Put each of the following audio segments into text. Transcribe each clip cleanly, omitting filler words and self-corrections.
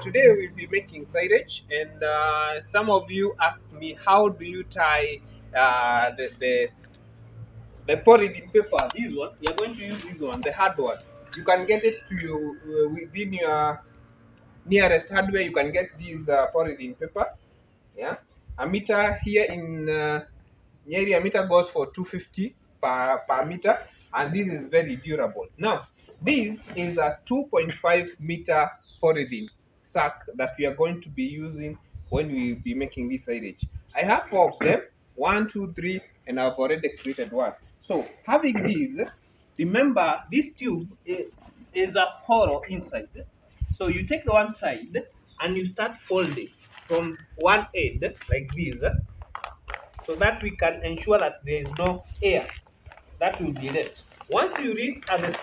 today we'll be making silage, and some of you asked me how do you tie the polythene paper. This one you're going to use this one, the hard one. You can get it to you within your nearest hardware. You can get this polythene paper. Yeah, a meter here in Nyeri, a meter goes for 250 per meter, and this is very durable. Now, this is a 2.5 meter polythene sack that we are going to be using when we be making this silage. I have four of them, one, two, three, and I've already created one. So having these, remember this tube is a hollow inside. So you take the one side and you start folding from one end like this, so that we can ensure that there is no air that will be left. Once you reach at the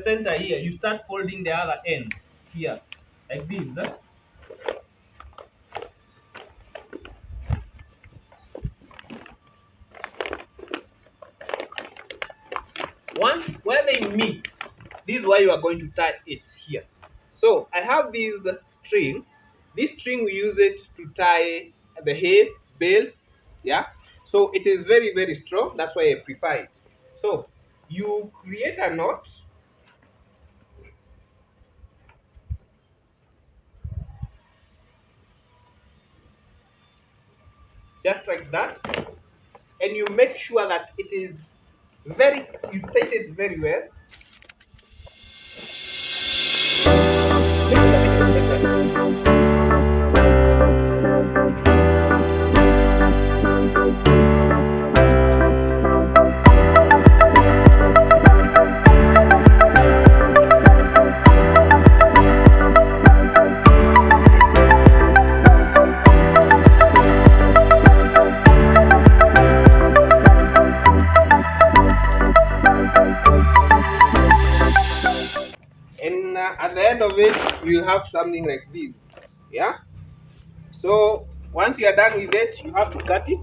center here, you start folding the other end here like this. Once where they meet, this is why you are going to tie it here. So I have this string. This string we use it to tie the hay bale. Yeah. So it is very strong. That's why I prefer it. So you create a knot just like that, and you make sure that it is you tight it very well. And at the end of it, you have something like this. Yeah. So once you are done with it, you have to cut it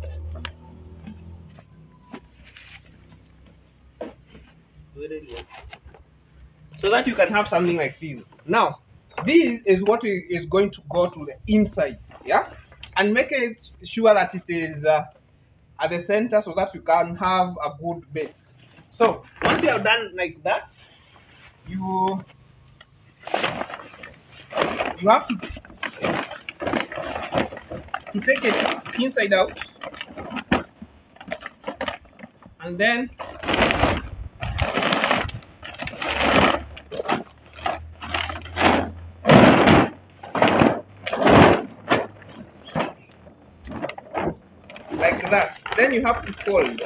so that you can have something like this. Now, this is what is going to go to the inside. Yeah. And make it sure that it is at the center so that you can have a good base. So once you have done like that, you have to take it inside out, and then like that. Then you have to fold.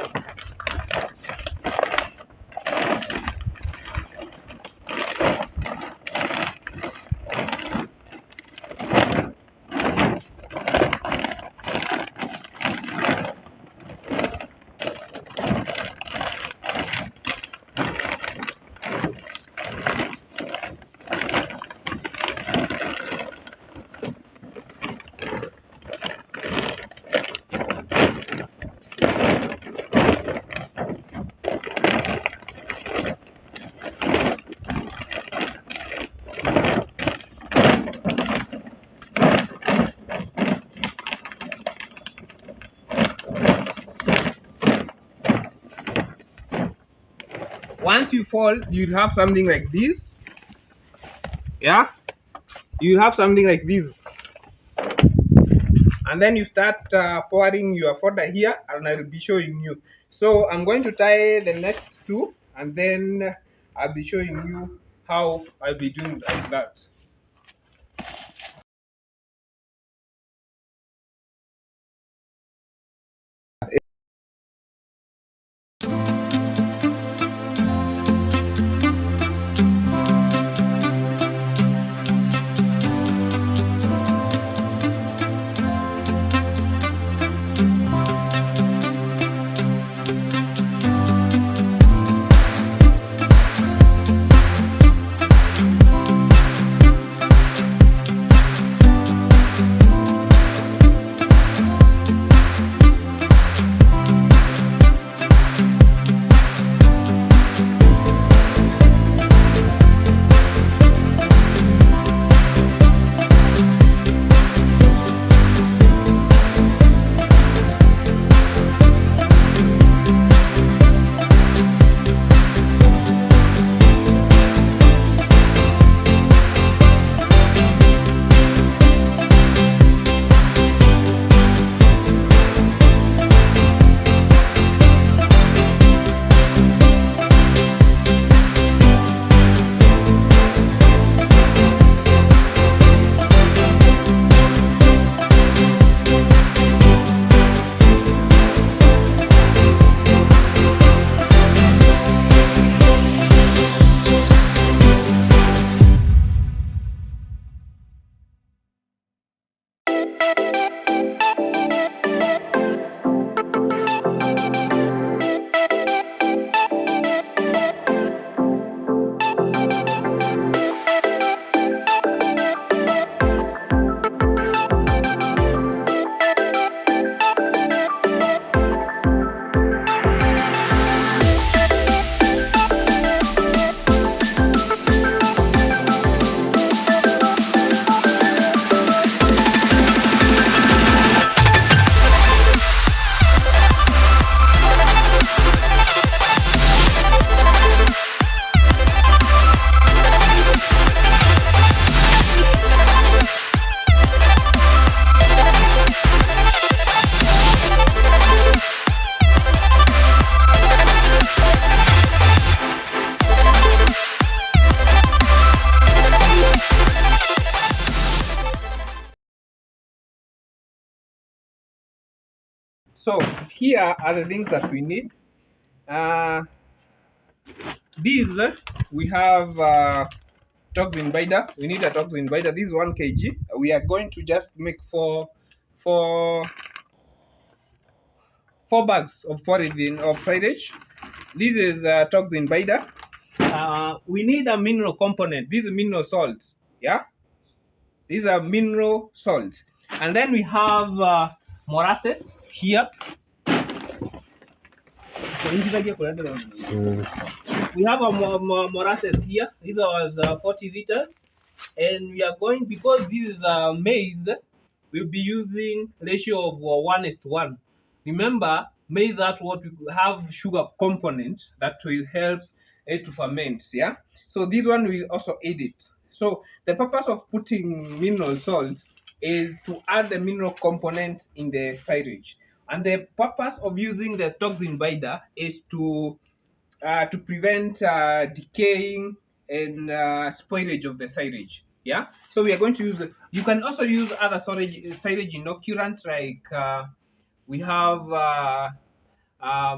Once you fold, you have something like this. Yeah, you have something like this, and then you start pouring your fodder here, and I will be showing you. So I'm going to tie the next two, and then I'll be showing you how I'll be doing like that. So here are the things that we need. Uh, these we have toxin binder. We need a toxin binder. This is 1 kg. We are going to just make four, 4 bags of foraging of silage. This is toxin binder. We need a mineral component. This is mineral salt. Yeah, these are mineral salt. And then we have molasses here. We have a molasses here. This was 40 liters. And we are going, because this is maize, we'll be using ratio of 1 is to 1. Remember, maize has what we have sugar component that will help it to ferment. Yeah, so this one will also aid it. So the purpose of putting mineral salt is to add the mineral component in the silage, and the purpose of using the toxin binder is to prevent decaying and spoilage of the silage. Yeah, so we are going to use. You can also use other silage inoculants like we have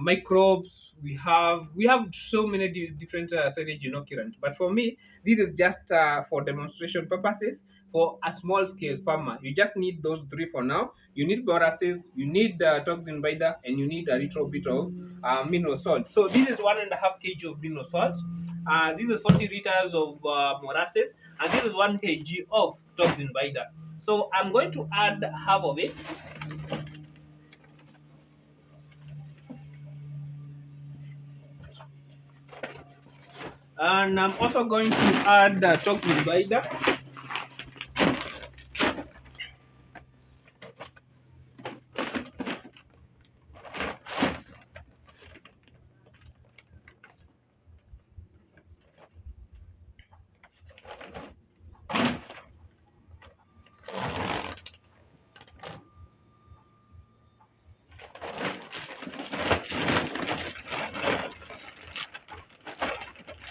microbes. We have so many different silage inoculants. But for me, this is just for demonstration purposes. For a small scale farmer, you just need those three for now. You need molasses, you need toxin binder, and you need a little bit of mineral salt. So this is 1.5 kg of mineral salt. This is 40 liters of molasses, and this is 1 kg of toxin binder. So I'm going to add half of it. And I'm also going to add the toxin binder.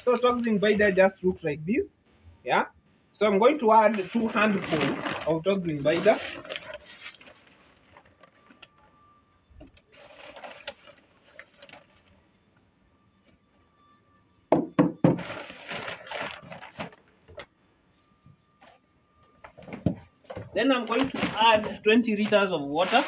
So toxin binder just looks like this. Yeah. So I'm going to add 2 handfuls of toxin binder. Then I'm going to add 20 liters of water.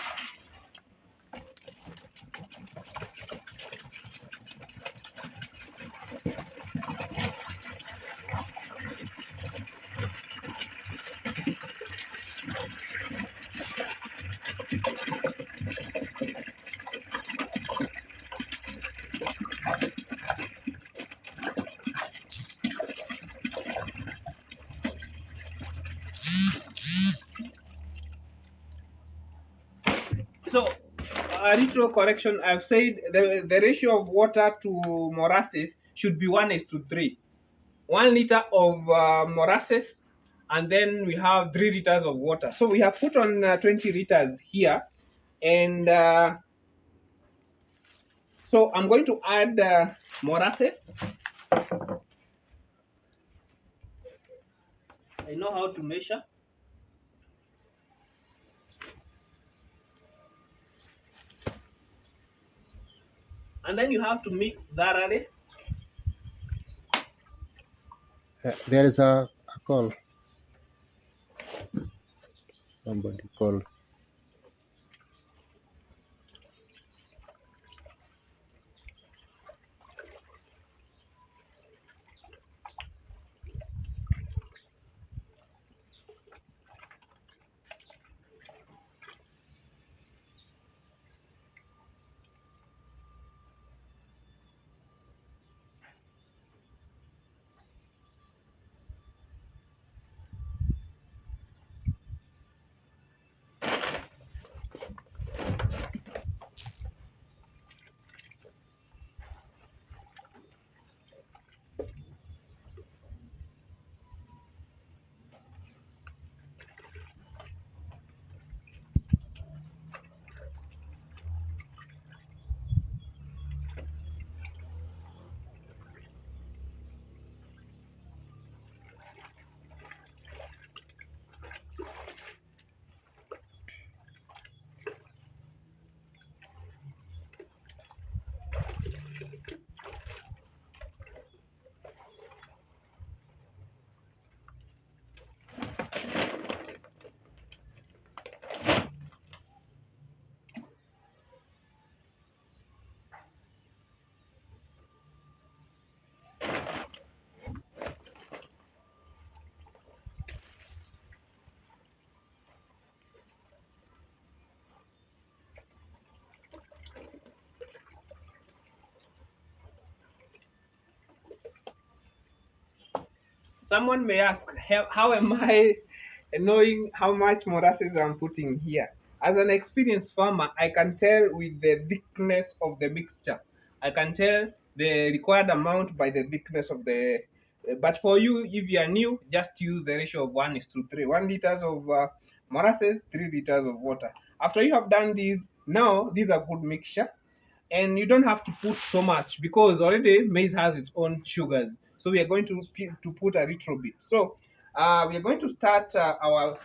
So a little correction, I've said the ratio of water to molasses should be 1 is to 3. 1 liter of molasses, and then we have 3 liters of water. So we have put on 20 liters here, and so I'm going to add molasses. I know how to measure. And then you have to mix thoroughly. There is a call. Somebody call. Someone may ask, how am I knowing how much molasses I'm putting here? As an experienced farmer, I can tell with the thickness of the mixture. I can tell the required amount by the thickness of the. But for you, if you are new, just use the ratio of 1:3. 1 liters of molasses, 3 liters of water. After you have done these, now these are good mixture, and you don't have to put so much because already maize has its own sugars. So we are going to put a little bit. So we are going to start our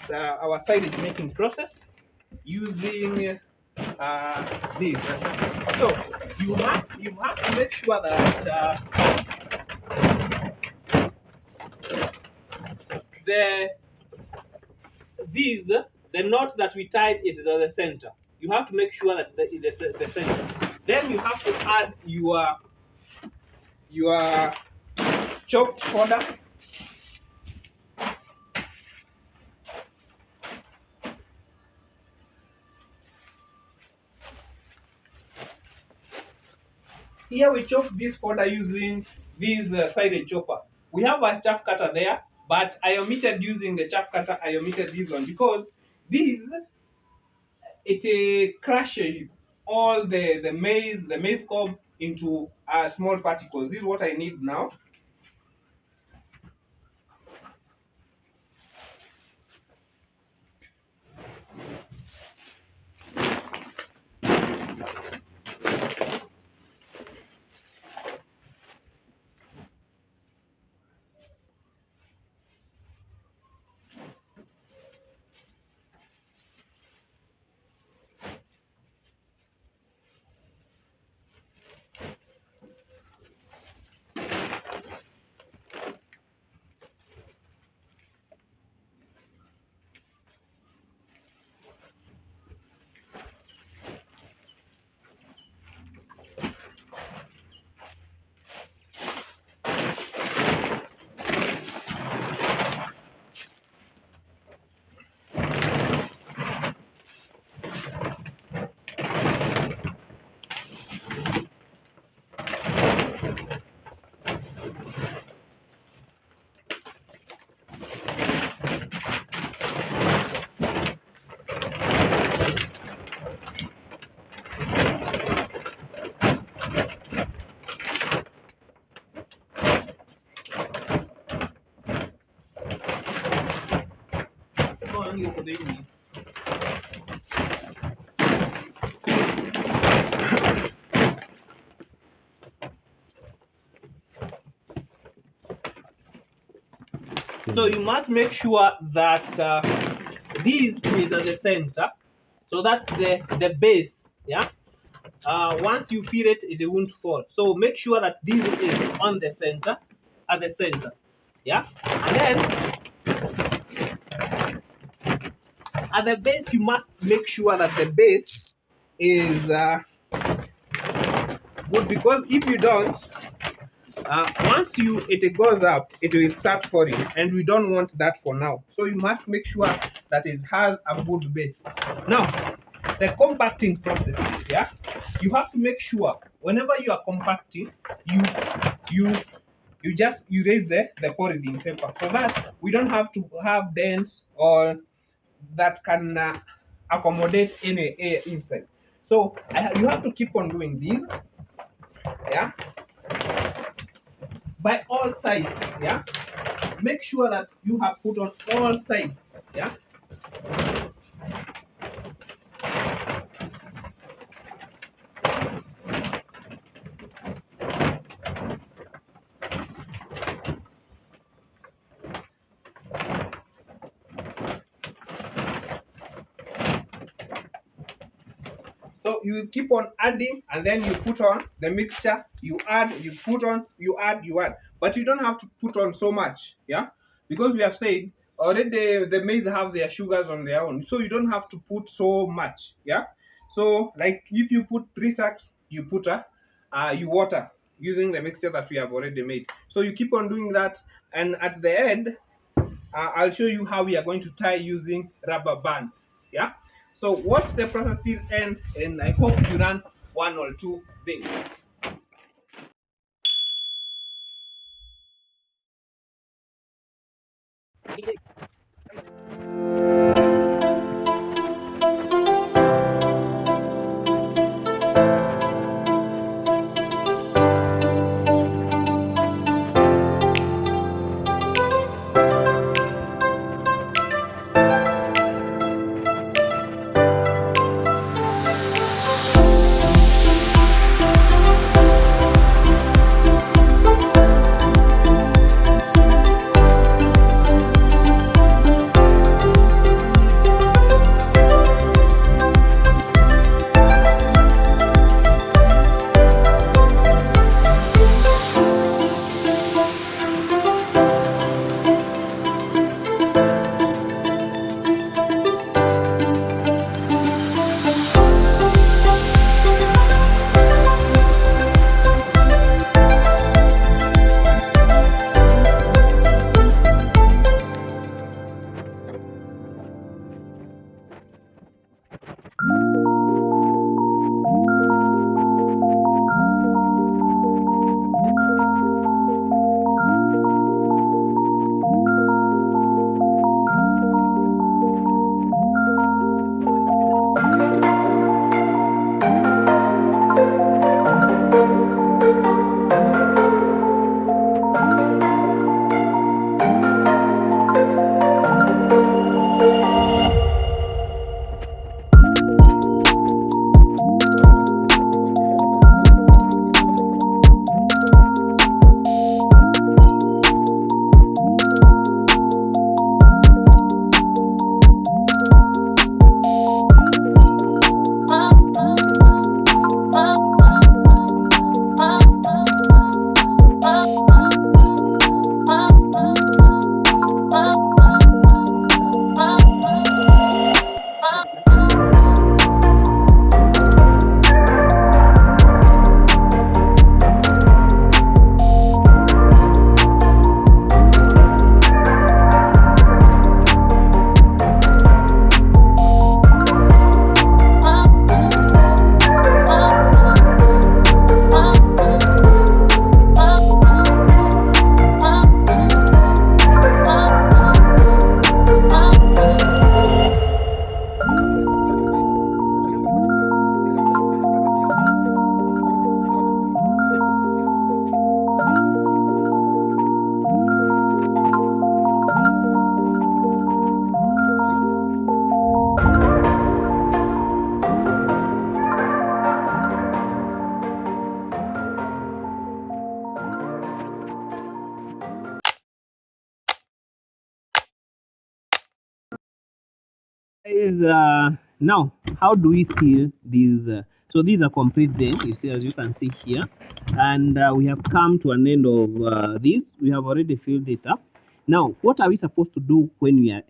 silage making process using this. So you have to make sure that the these the knot that we tied it is at the center. You have to make sure that it is the center. Then you have to add your chopped fodder. Here we chop this fodder using this silage chopper. We have a chaff cutter there, but I omitted using the chaff cutter. I omitted this one because this it crushes all the maize cob into small particles. This is what I need now. So you must make sure that this is at the center, so that the base, yeah. Once you feel it, it won't fall. So make sure that this is on the center, at the center, yeah. And then at the base, you must make sure that the base is good, because if you don't, once it goes up, it will start falling, and we don't want that for now. So you must make sure that it has a good base. Now, the compacting process, yeah, you have to make sure whenever you are compacting, you you raise the polythene paper, so that we don't have to have dents or that can accommodate any air inside. So you have to keep on doing this, yeah, by all sides, yeah. Make sure that you have put on all sides, yeah. So you keep on adding, and then you put on the mixture, you add, you put on, you add, you add. But you don't have to put on so much, yeah? Because we have said already the maize have their sugars on their own. So you don't have to put so much, yeah? So like if you put 3 sacks, you put you water using the mixture that we have already made. So you keep on doing that, and at the end, I'll show you how we are going to tie using rubber bands. Yeah. So watch the process till end, and I hope you learn one or two things. Is now how do we seal these? So these are complete then, you see, as you can see here, and we have come to an end of this. We have already filled it up. Now what are we supposed to do when we are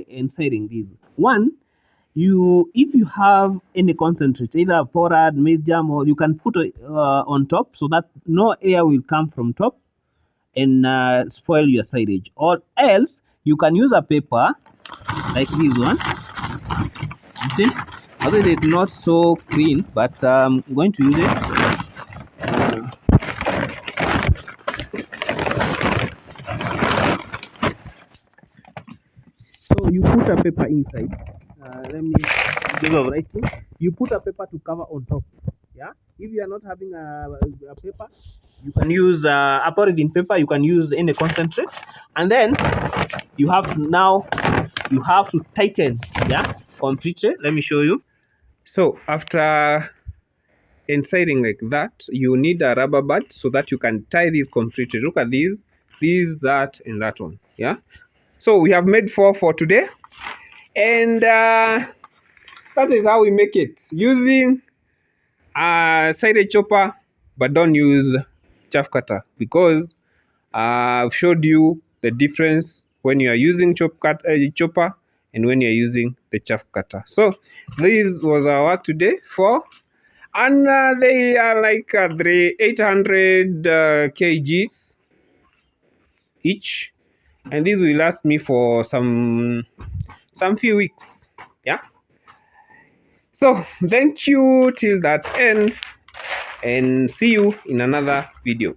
inserting these? One, you, if you have any concentrate, either porad, maize jam, or you can put on top so that no air will come from top and spoil your silage, or else you can use a paper like this one. You see, although it is not so clean, but I'm going to use it. So you put a paper inside. Let me give a writing. You put a paper to cover on top. Yeah. If you are not having a paper, you can use a polythene paper. You can use any concentrate, and then you have to now you have to tighten. Yeah, completely. Let me show you. So after inserting like that, you need a rubber band so that you can tie these completely. Look at these, that, and that one. Yeah. So we have made 4 for today, and that is how we make it using a silage chopper, but don't use chaff cutter, because I've showed you the difference when you are using chopper and when you are using the chaff cutter. So this was our work today for, and they are like 800 kgs each, and this will last me for some few weeks. Yeah. So thank you till that end, and see you in another video.